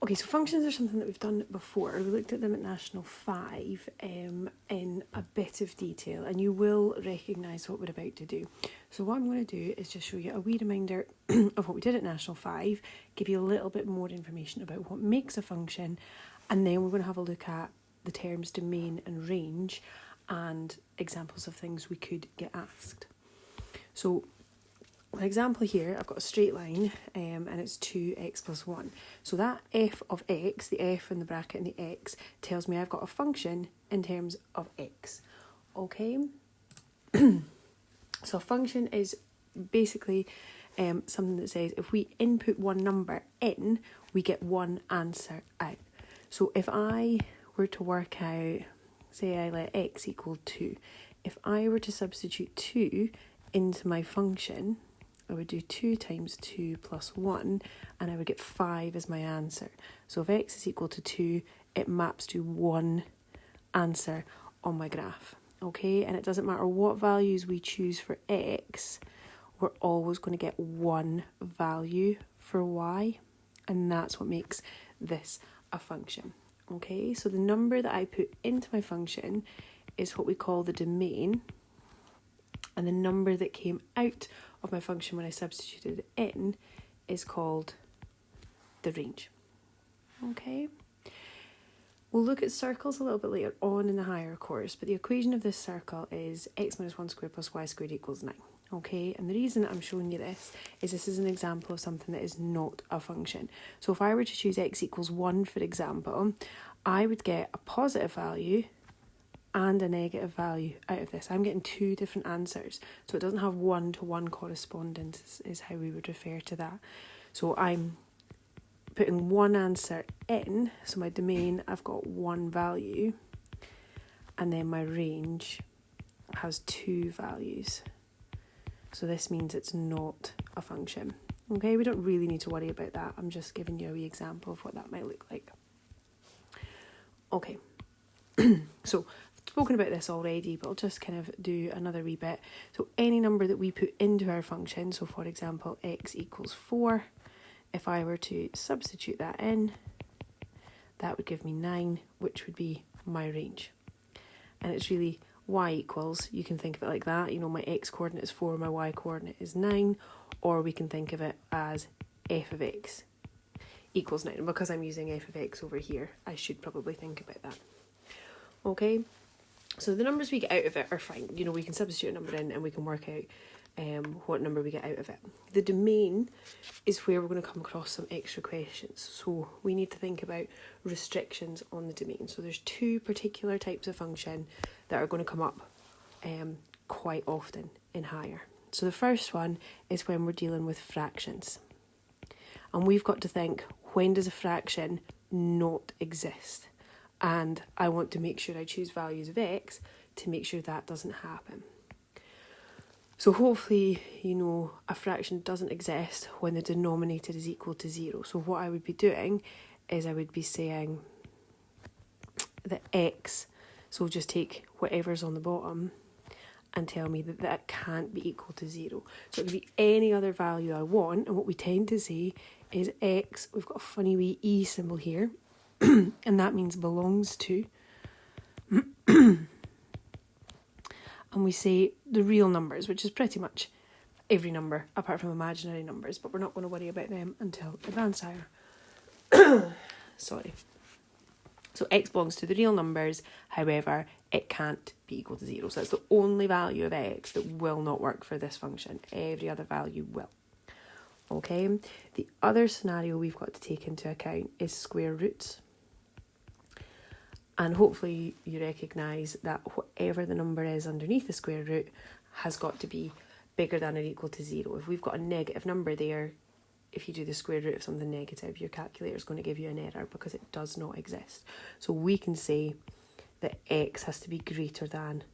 Okay, so functions are something that we've done before. We looked at them at National 5 in a bit of detail, and you will recognise what we're about to do. So what I'm going to do is just show you a wee reminder of what we did at National 5, give you a little bit more information about what makes a function, and then we're going to have a look at the terms domain and range and examples of things we could get asked. So an example here, I've got a straight line and it's 2x plus 1. So that f of x, the f in the bracket and the x, tells me I've got a function in terms of x. Okay? So a function is basically something that says if we input one number in, we get one answer out. So if I were to work out, say I let x equal 2, if I were to substitute 2 into my function, I would do 2 times 2 plus 1, and I would get 5 as my answer. So if x is equal to 2, it maps to one answer on my graph. Okay, and it doesn't matter what values we choose for x, we're always going to get one value for y, and that's what makes this a function. Okay, so the number that I put into my function is what we call the domain, and the number that came out of my function when I substituted it in is called the range. Okay. We'll look at circles a little bit later on in the higher course, but the equation of this circle is x minus 1 squared plus y squared equals 9. Okay, and the reason I'm showing you this is an example of something that is not a function. So if I were to choose x equals 1, for example, I would get a positive value and a negative value out of this. I'm getting two different answers, so it doesn't have one-to-one correspondence is how we would refer to that. So I'm putting one answer in, so my domain, I've got one value, and then my range has two values. So this means it's not a function. Okay, we don't really need to worry about that. I'm just giving you a wee example of what that might look like. Okay, so spoken about this already, but I'll just kind of do another wee bit. So any number that we put into our function, so for example, x equals 4, if I were to substitute that in, that would give me 9, which would be my range. And it's really y equals, you can think of it like that, you know, my x coordinate is 4, my y coordinate is 9, or we can think of it as f of x equals 9. And because I'm using f of x over here, I should probably think about that. Okay, so the numbers we get out of it are fine. You know, we can substitute a number in and we can work out what number we get out of it. The domain is where we're going to come across some extra questions. So we need to think about restrictions on the domain. So there's two particular types of function that are going to come up quite often in higher. So the first one is when we're dealing with fractions. And we've got to think, when does a fraction not exist? And I want to make sure I choose values of x to make sure that doesn't happen. So hopefully, you know, a fraction doesn't exist when the denominator is equal to 0. So what I would be doing is I would be saying that x, so just take whatever's on the bottom and tell me that that can't be equal to 0. So it could be any other value I want, and what we tend to say is x, we've got a funny wee e symbol here, and that means belongs to, and we say the real numbers, which is pretty much every number apart from imaginary numbers, but we're not going to worry about them until advanced higher. Sorry. So x belongs to the real numbers, however, it can't be equal to 0. So that's the only value of x that will not work for this function. Every other value will. Okay, the other scenario we've got to take into account is square roots. And hopefully you recognise that whatever the number is underneath the square root has got to be bigger than or equal to 0. If we've got a negative number there, if you do the square root of something negative, your calculator is going to give you an error because it does not exist. So we can say that x has to be greater than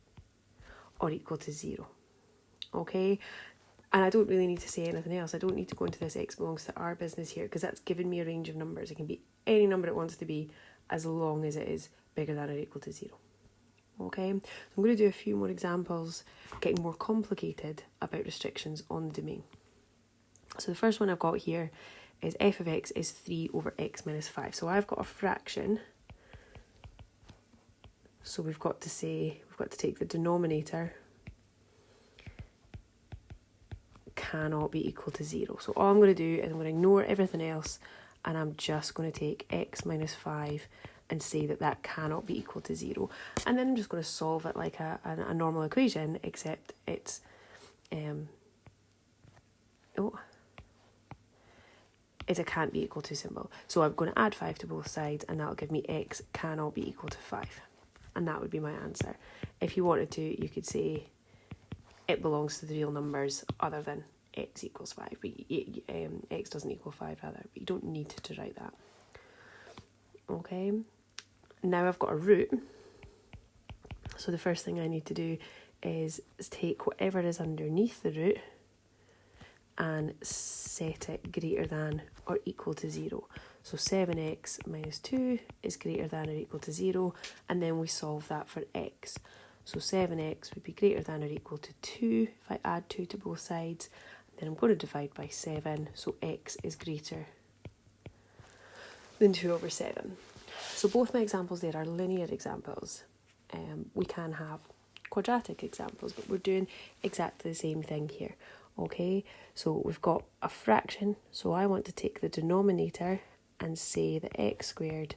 or equal to 0. Okay? And I don't really need to say anything else. I don't need to go into this x belongs to our business here because that's given me a range of numbers. It can be any number it wants to be as long as it is bigger than or equal to 0. Okay, so I'm going to do a few more examples getting more complicated about restrictions on the domain. So the first one I've got here is f of x is 3 over x minus 5. So I've got a fraction. So we've got to take the denominator cannot be equal to 0. So all I'm going to do is I'm going to ignore everything else, and I'm just going to take x minus 5 and say that that cannot be equal to 0. And then I'm just going to solve it like a normal equation, except it's it's a can't be equal to symbol. So I'm going to add 5 to both sides, and that'll give me x cannot be equal to 5. And that would be my answer. If you wanted to, you could say it belongs to the real numbers other than x equals 5. But x doesn't equal 5 either, but you don't need to write that. Okay, now I've got a root. So the first thing I need to do is take whatever is underneath the root and set it greater than or equal to 0. So 7x minus 2 is greater than or equal to 0, and then we solve that for x. So 7x would be greater than or equal to 2 if I add 2 to both sides. Then I'm going to divide by 7, so x is greater than 2 over 7. So both my examples there are linear examples. We can have quadratic examples, but we're doing exactly the same thing here. Okay, so we've got a fraction, so I want to take the denominator and say that x squared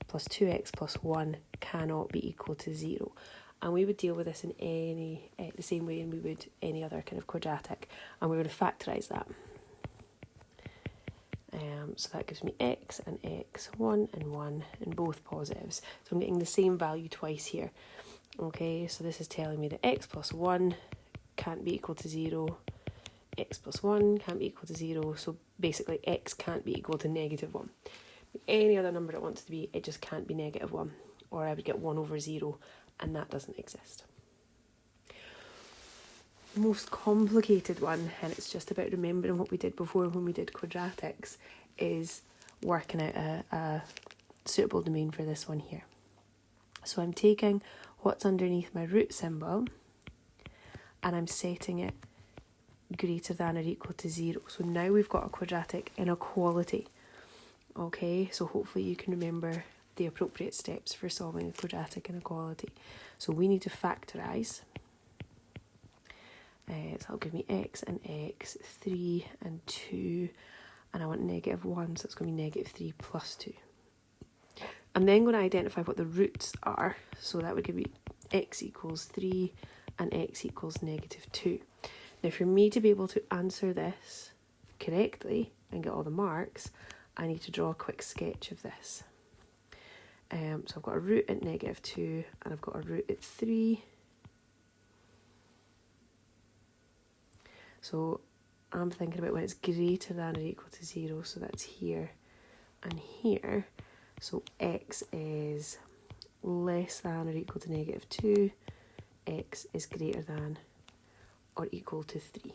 plus 2x plus 1 cannot be equal to 0. And we would deal with this in the same way we would any other kind of quadratic, and we're going to factorise that. So that gives me x and x, 1 and 1, and both positives. So I'm getting the same value twice here. Okay, so this is telling me that x plus 1 can't be equal to 0. X plus 1 can't be equal to 0, so basically x can't be equal to negative 1. Any other number it wants to be, it just can't be negative 1, or I would get 1 over 0, and that doesn't exist. The most complicated one, and it's just about remembering what we did before when we did quadratics, is working out a suitable domain for this one here. So I'm taking what's underneath my root symbol, and I'm setting it greater than or equal to 0. So now we've got a quadratic inequality. Okay, so hopefully you can remember the appropriate steps for solving a quadratic inequality. So we need to factorise. So that'll give me x and x, 3 and 2, and I want negative 1, so it's going to be negative 3 plus 2. I'm then going to identify what the roots are, so that would give me x equals 3 and x equals negative 2. Now for me to be able to answer this correctly and get all the marks, I need to draw a quick sketch of this. So I've got a root at negative 2, and I've got a root at 3. So I'm thinking about when it's greater than or equal to 0, so that's here and here. So x is less than or equal to negative 2, x is greater than or equal to 3.